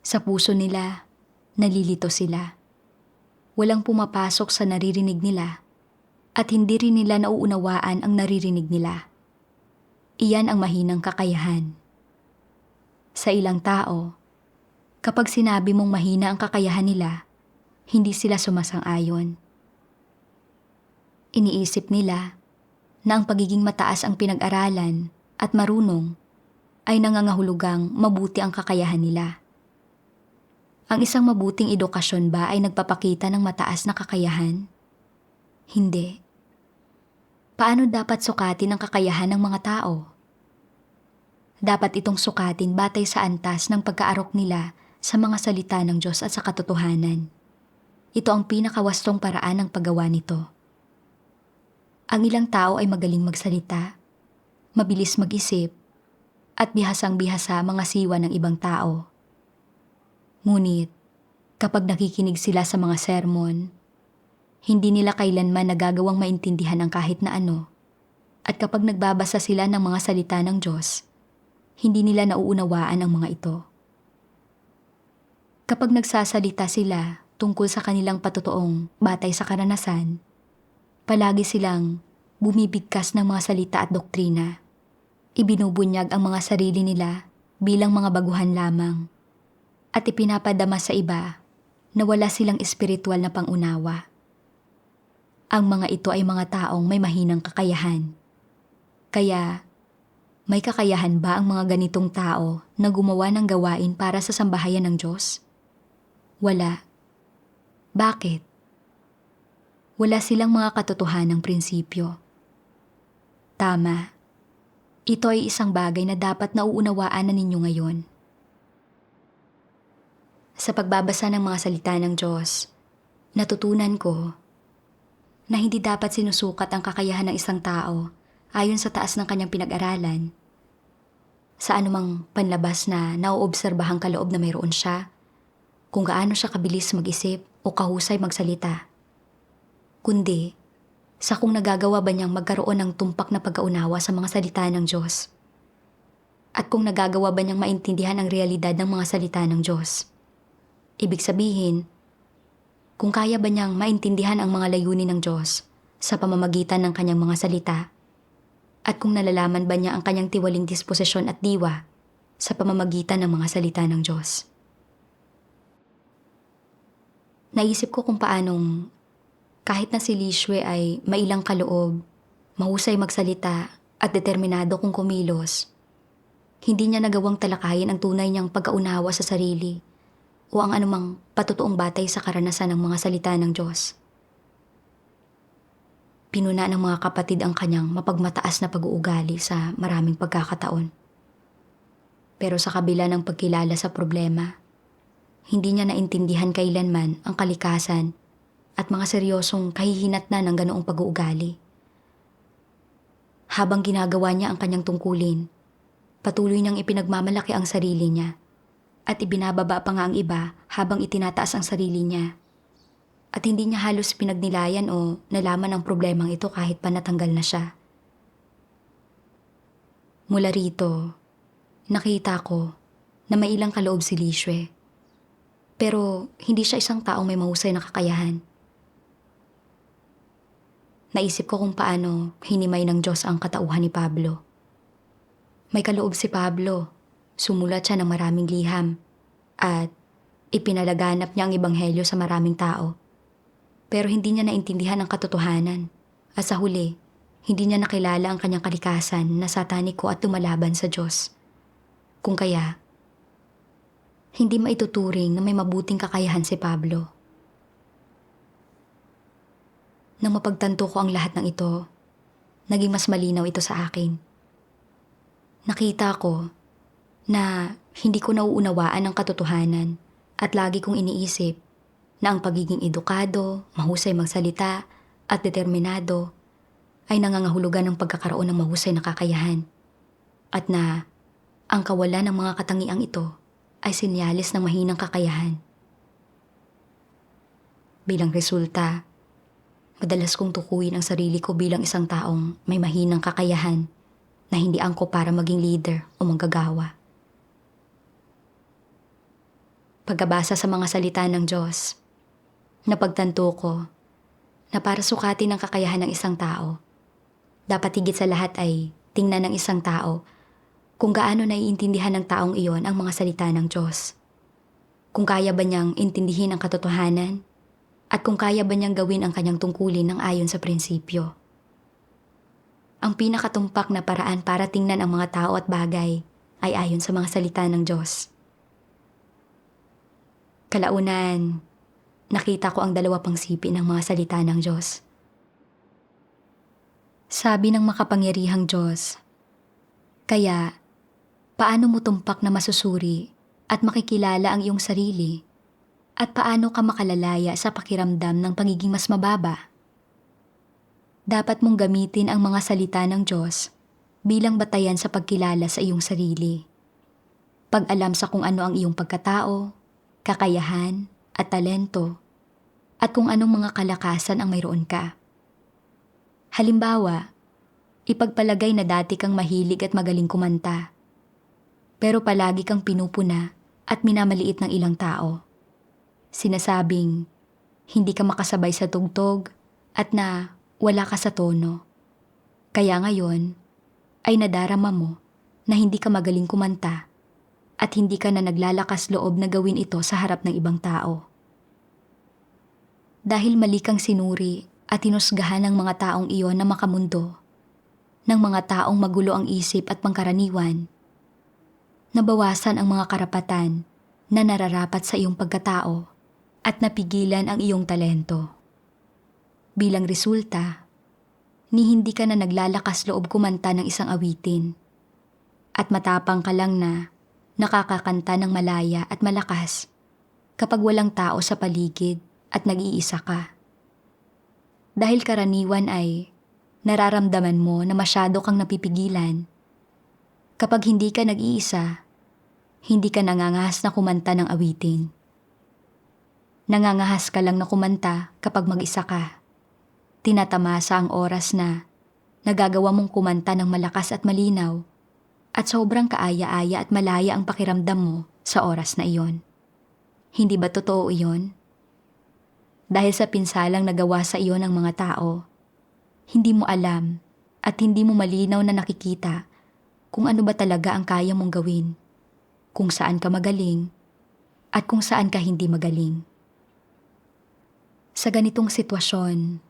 Sa puso nila, nalilito sila. Walang pumapasok sa naririnig nila at hindi rin nila nauunawaan ang naririnig nila. Iyan ang mahinang kakayahan. Sa ilang tao, kapag sinabi mong mahina ang kakayahan nila, hindi sila sumasang-ayon. Iniisip nila na ang pagiging mataas ang pinag-aralan at marunong ay nangangahulugang mabuti ang kakayahan nila. Ang isang mabuting edukasyon ba ay nagpapakita ng mataas na kakayahan? Hindi. Paano dapat sukatin ang kakayahan ng mga tao? Dapat itong sukatin batay sa antas ng pagkaarok nila sa mga salita ng Diyos at sa katotohanan. Ito ang pinakawastong paraan ng paggawa nito. Ang ilang tao ay magaling magsalita, mabilis mag-isip, at bihasang-bihasa mga siwa ng ibang tao. Ngunit, kapag nakikinig sila sa mga sermon, hindi nila kailanman nagagawang maintindihan ang kahit na ano. At kapag nagbabasa sila ng mga salita ng Diyos, hindi nila nauunawaan ang mga ito. Kapag nagsasalita sila tungkol sa kanilang patotoong batay sa karanasan, palagi silang bumibigkas ng mga salita at doktrina. Ibinubunyag ang mga sarili nila bilang mga baguhan lamang at ipinapadama sa iba na wala silang espiritual na pangunawa. Ang mga ito ay mga taong may mahinang kakayahan. Kaya, may kakayahan ba ang mga ganitong tao na gumawa ng gawain para sa sambahayan ng Diyos? Wala. Bakit? Wala silang mga katotohanang prinsipyo. Tama. Ito ay isang bagay na dapat nauunawaan na ninyo ngayon. Sa pagbabasa ng mga salita ng Diyos, natutunan ko na hindi dapat sinusukat ang kakayahan ng isang tao ayon sa taas ng kanyang pinag-aralan. Sa anumang panlabas na nauobserbahang kaloob na mayroon siya, kung gaano siya kabilis mag-isip o kahusay magsalita. Kundi, sa kung nagagawa ba niyang magkaroon ng tumpak na pagkaunawa sa mga salita ng Diyos. At kung nagagawa ba niyang maintindihan ang realidad ng mga salita ng Diyos. Ibig sabihin, kung kaya ba niyang maintindihan ang mga layunin ng Diyos sa pamamagitan ng kanyang mga salita. At kung nalalaman ba niya ang kanyang tiwaling disposisyon at diwa sa pamamagitan ng mga salita ng Diyos. Naisip ko kung paanong kahit na si Lishue ay mailang kaloob, mahusay magsalita at determinado kung kumilos, hindi niya nagawang talakayin ang tunay niyang pagkaunawa sa sarili o ang anumang patotoong batay sa karanasan ng mga salita ng Diyos. Pinuna ng mga kapatid ang kanyang mapagmataas na pag-uugali sa maraming pagkakataon. Pero sa kabila ng pagkilala sa problema, hindi niya naintindihan kailanman ang kalikasan at mga seryosong kahihinatnan ng ganoong pag-uugali. Habang ginagawa niya ang kanyang tungkulin, patuloy niyang ipinagmamalaki ang sarili niya at ibinababa pa nga ang iba habang itinataas ang sarili niya. At hindi niya halos pinagnilayan o nalaman ang problemang ito kahit pa natanggal na siya. Mula rito, nakita ko na may ilang kaloob si Li Xue. Pero hindi siya isang taong may mahusay na kakayahan. Naisip ko kung paano hinimay ng Diyos ang katauhan ni Pablo. May kaloob si Pablo. Sumulat siya ng maraming liham at ipinalaganap niya ang ebanghelyo sa maraming tao. Pero hindi niya naintindihan ang katotohanan at sa huli, hindi niya nakilala ang kanyang kalikasan na sataniko at lumalaban sa Diyos. Kung kaya, hindi maituturing na may mabuting kakayahan si Pablo. Nang mapagtanto ko ang lahat ng ito, naging mas malinaw ito sa akin. Nakita ko na hindi ko nauunawaan ang katotohanan at lagi kong iniisip na ang pagiging edukado, mahusay magsalita at determinado ay nangangahulugan ng pagkakaroon ng mahusay na kakayahan at na ang kawalan ng mga katangiang ito ay sinyalis ng mahinang kakayahan. Bilang resulta, madalas kong tukuyin ang sarili ko bilang isang taong may mahinang kakayahan na hindi angkop para maging leader o manggagawa. Pagkabasa sa mga salita ng Diyos, napagtanto ko na para sukatin ang kakayahan ng isang tao, dapat higit sa lahat ay tingnan ng isang tao kung gaano naiintindihan ng taong iyon ang mga salita ng Diyos. Kung kaya ba niyang intindihin ang katotohanan at kung kaya ba niyang gawin ang kanyang tungkulin ng ayon sa prinsipyo. Ang pinakatumpak na paraan para tingnan ang mga tao at bagay ay ayon sa mga salita ng Diyos. Kalaunan, nakita ko ang dalawa pang sipi ng mga salita ng Diyos. Sabi ng makapangyarihang Diyos, kaya, paano mo tumpak na masusuri at makikilala ang iyong sarili? At paano ka makalalaya sa pakiramdam ng pagiging mas mababa? Dapat mong gamitin ang mga salita ng Diyos bilang batayan sa pagkilala sa iyong sarili. Pag-alam sa kung ano ang iyong pagkatao, kakayahan at talento, at kung anong mga kalakasan ang mayroon ka. Halimbawa, ipagpalagay na dati kang mahilig at magaling kumanta, pero palagi kang pinupuna at minamaliit ng ilang tao. Sinasabing, hindi ka makasabay sa tugtog at na wala ka sa tono. Kaya ngayon, ay nadarama mo na hindi ka magaling kumanta at hindi ka na naglalakas loob na gawin ito sa harap ng ibang tao. Dahil mali kang sinuri at tinusgahan ng mga taong iyon na makamundo, ng mga taong magulo ang isip at pangkaraniwan, nabawasan ang mga karapatan na nararapat sa iyong pagkatao at napigilan ang iyong talento. Bilang resulta, ni hindi ka na naglalakas loob kumanta ng isang awitin at matapang ka lang na nakakakanta ng malaya at malakas kapag walang tao sa paligid at nag-iisa ka. Dahil karaniwan ay nararamdaman mo na masyado kang napipigilan. Kapag hindi ka nag-iisa, hindi ka nangangahas na kumanta ng awitin. Nangangahas ka lang na kumanta kapag mag-isa ka. Tinatamasa ang oras na nagagawa mong kumanta ng malakas at malinaw at sobrang kaaya-aya at malaya ang pakiramdam mo sa oras na iyon. Hindi ba totoo iyon? Dahil sa pinsalang nagawa sa iyo ng mga tao, hindi mo alam at hindi mo malinaw na nakikita kung ano ba talaga ang kaya mong gawin, kung saan ka magaling at kung saan ka hindi magaling. Sa ganitong sitwasyon,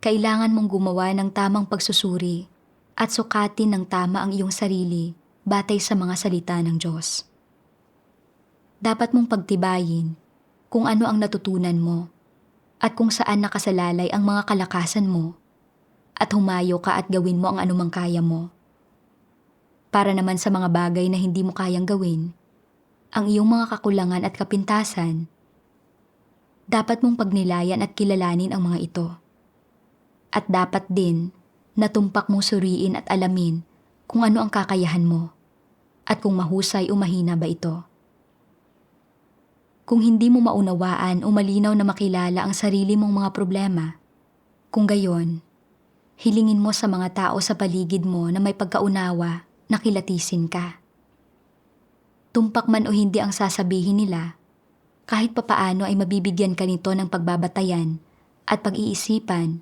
kailangan mong gumawa ng tamang pagsusuri at sukatin ng tama ang iyong sarili batay sa mga salita ng Diyos. Dapat mong pagtibayin kung ano ang natutunan mo at kung saan nakasalalay ang mga kalakasan mo at humayo ka at gawin mo ang anumang kaya mo. Para naman sa mga bagay na hindi mo kayang gawin, ang iyong mga kakulangan at kapintasan, dapat mong pagnilayan at kilalanin ang mga ito. At dapat din Natumpak mong suriin at alamin kung ano ang kakayahan mo at kung mahusay o mahina ba ito. Kung hindi mo maunawaan o malinaw na makilala ang sarili mong mga problema, kung gayon, hilingin mo sa mga tao sa paligid mo na may pagkaunawa na kilatisin ka. Tumpak man o hindi ang sasabihin nila, kahit papaano ay mabibigyan ka nito ng pagbabatayan at pag-iisipan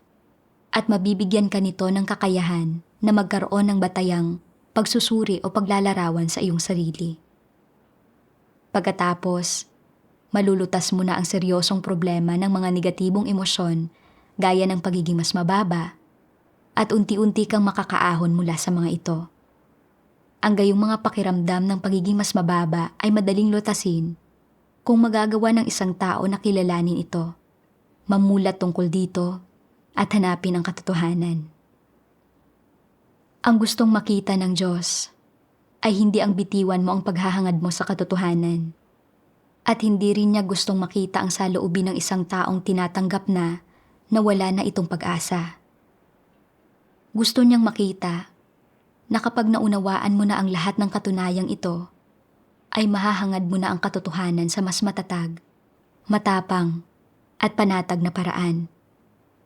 at mabibigyan ka nito ng kakayahan na magkaroon ng batayang pagsusuri o paglalarawan sa iyong sarili. Pagkatapos, malulutas mo na ang seryosong problema ng mga negatibong emosyon gaya ng pagiging mas mababa at unti-unti kang makakaahon mula sa mga ito. Ang gayong mga pakiramdam ng pagiging mas mababa ay madaling lutasin kung magagawa ng isang tao na kilalanin ito, mamulat tungkol dito at hanapin ang katotohanan. Ang gustong makita ng Diyos ay hindi ang bitiwan mo ang paghahangad mo sa katotohanan at hindi rin niya gustong makita ang saloobin ng isang taong tinatanggap na wala na itong pag-asa. Gusto niyang makita na kapag naunawaan mo na ang lahat ng katunayang ito, ay mahahangad mo na ang katotohanan sa mas matatag, matapang, at panatag na paraan,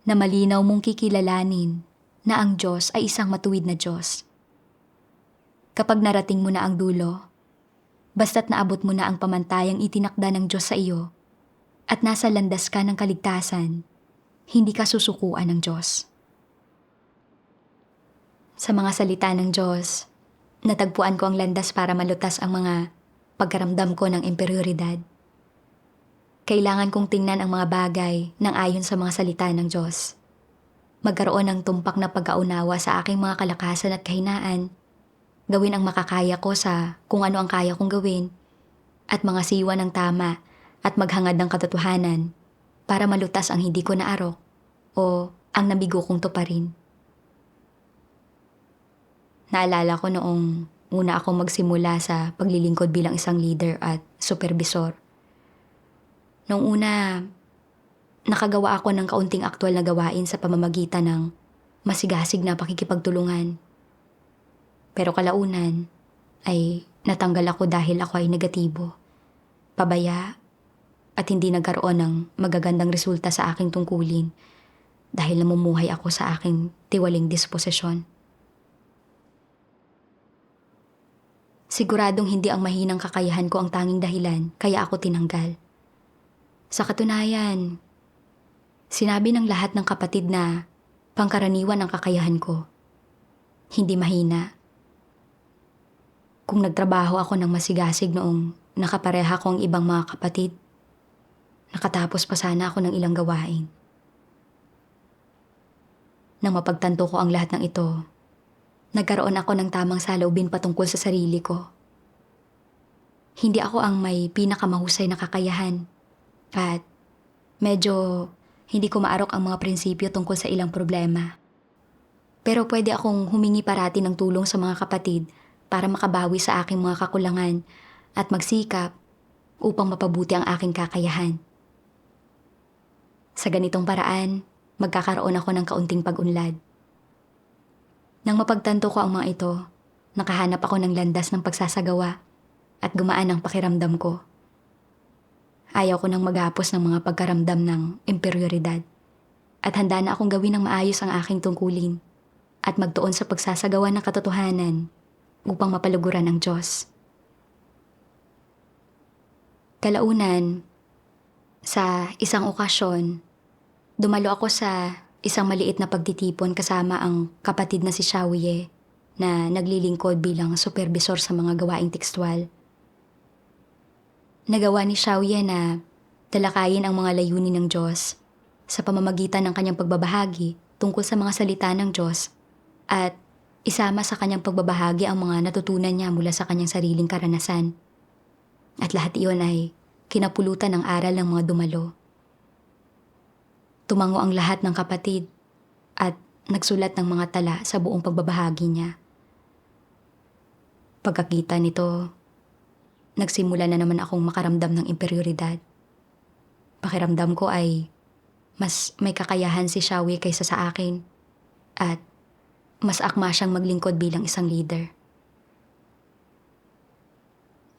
na malinaw mong kikilalanin na ang Diyos ay isang matuwid na Diyos. Kapag narating mo na ang dulo, basta't naabot mo na ang pamantayang itinakda ng Diyos sa iyo, at nasa landas ka ng kaligtasan, hindi ka susukuan ng Diyos. Sa mga salita ng Diyos, natagpuan ko ang landas para malutas ang mga pagkaramdam ko ng imperioridad. Kailangan kong tingnan ang mga bagay nang ayon sa mga salita ng Diyos. Magkaroon ng tumpak na pagkaunawa sa aking mga kalakasan at kahinaan. Gawin ang makakaya ko sa kung ano ang kaya kong gawin at mga siwa ng tama at maghangad ng katotohanan para malutas ang hindi ko naarok o ang nabigo kong tuparin. Naalala ko noong una akong magsimula sa paglilingkod bilang isang leader at supervisor. Noong una, nakagawa ako ng kaunting aktwal na gawain sa pamamagitan ng masigasig na pakikipagtulungan. Pero kalaunan ay natanggal ako dahil ako ay negatibo, pabaya, at hindi nagkaroon ng magagandang resulta sa aking tungkulin dahil namumuhay ako sa aking tiwaling disposisyon. Siguradong hindi ang mahinang kakayahan ko ang tanging dahilan kaya ako tinanggal. Sa katunayan, sinabi ng lahat ng kapatid na pangkaraniwan ang kakayahan ko. Hindi mahina. Kung nagtrabaho ako ng masigasig noong nakapareha ko ang ibang mga kapatid, nakatapos pa sana ako ng ilang gawain. Nang mapagtanto ko ang lahat ng ito, nagkaroon ako ng tamang saloobin patungkol sa sarili ko. Hindi ako ang may pinakamahusay na kakayahan at medyo hindi ko maarok ang mga prinsipyo tungkol sa ilang problema. Pero pwede akong humingi parati ng tulong sa mga kapatid para makabawi sa aking mga kakulangan at magsikap upang mapabuti ang aking kakayahan. Sa ganitong paraan, magkakaroon ako ng kaunting pag-unlad. Nang mapagtanto ko ang mga ito, nakahanap ako ng landas ng pagsasagawa at gumaan ang pakiramdam ko. Ayaw ko nang maghapos ng mga pagkaramdam ng imperioridad at handa na akong gawin ng maayos ang aking tungkulin at magtuon sa pagsasagawa ng katotohanan upang mapaluguran ang Diyos. Kalaunan, sa isang okasyon, dumalo ako sa isang maliit na pagtitipon kasama ang kapatid na si Xiaoye na naglilingkod bilang supervisor sa mga gawaing tekstwal. Nagawa ni Xiaoye na talakayin ang mga layunin ng Diyos sa pamamagitan ng kanyang pagbabahagi tungkol sa mga salita ng Diyos at isama sa kanyang pagbabahagi ang mga natutunan niya mula sa kanyang sariling karanasan. At lahat iyon ay kinapulutan ng aral ng mga dumalo. Tumango ang lahat ng kapatid at nagsulat ng mga tala sa buong pagbabahagi niya. Pagkakita nito, nagsimula na naman akong makaramdam ng imperioridad. Pakiramdam ko ay mas may kakayahan si Xiaoye kaysa sa akin at mas akma siyang maglingkod bilang isang leader.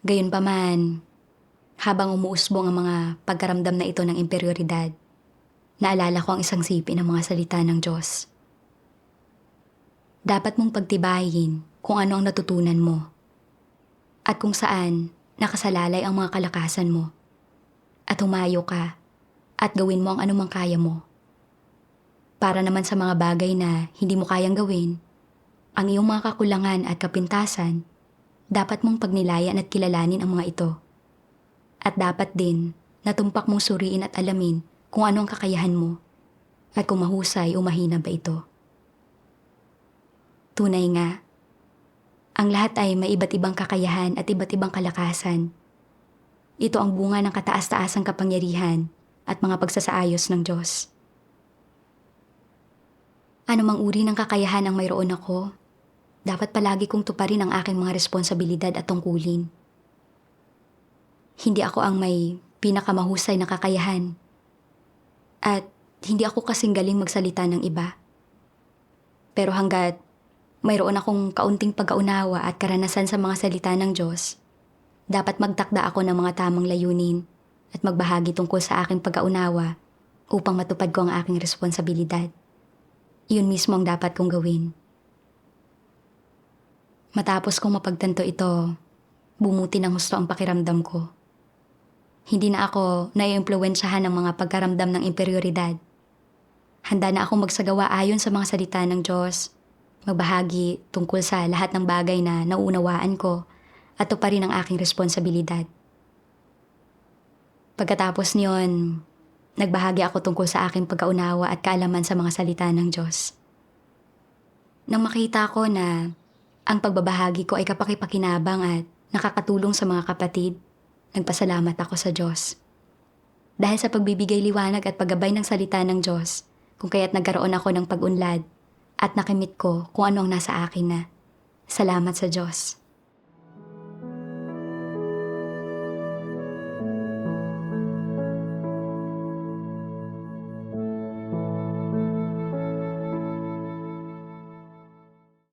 Gayunpaman, habang umuusbong ang mga pagkaramdam na ito ng imperioridad, naalala ko ang isang sipi ng mga salita ng Diyos. Dapat mong pagtibayin kung ano ang natutunan mo at kung saan nakasalalay ang mga kalakasan mo at humayo ka at gawin mo ang anumang kaya mo. Para naman sa mga bagay na hindi mo kayang gawin, ang iyong mga kakulangan at kapintasan, dapat mong pagnilayan at kilalanin ang mga ito. At dapat din na tumpak mong suriin at alamin kung ano ang kakayahan mo at kung mahusay o mahina ba ito. Tunay nga, ang lahat ay may iba't ibang kakayahan at iba't ibang kalakasan. Ito ang bunga ng kataas-taasang kapangyarihan at mga pagsasaayos ng Diyos. Anumang uri ng kakayahan ang mayroon ako, dapat palagi kong tuparin ang aking mga responsibilidad at tungkulin. Hindi ako ang may pinakamahusay na kakayahan. At hindi ako kasing galing magsalita ng iba. Pero hanggat mayroon akong kaunting pag-aunawa at karanasan sa mga salita ng Diyos, dapat magtakda ako ng mga tamang layunin at magbahagi tungkol sa aking pag-aunawa upang matupad ko ang aking responsibilidad. Iyon mismo ang dapat kong gawin. Matapos kong mapagtanto ito, bumuti ng husto ang pakiramdam ko. Hindi na ako naiimpluwensyahan ng mga pagkaramdam ng imperioridad. Handa na akong magsagawa ayon sa mga salita ng Diyos, magbahagi tungkol sa lahat ng bagay na nauunawaan ko at tuparin ang aking responsibilidad. Pagkatapos niyon, nagbahagi ako tungkol sa aking pagkaunawa at kaalaman sa mga salita ng Diyos. Nang makita ko na ang pagbabahagi ko ay kapakipakinabang at nakakatulong sa mga kapatid, nagpasalamat ako sa Diyos. Dahil sa pagbibigay liwanag at paggabay ng salita ng Diyos, kung kaya't nagkaroon ako ng pag-unlad at nakimit ko kung ano ang nasa akin na. Salamat sa Diyos.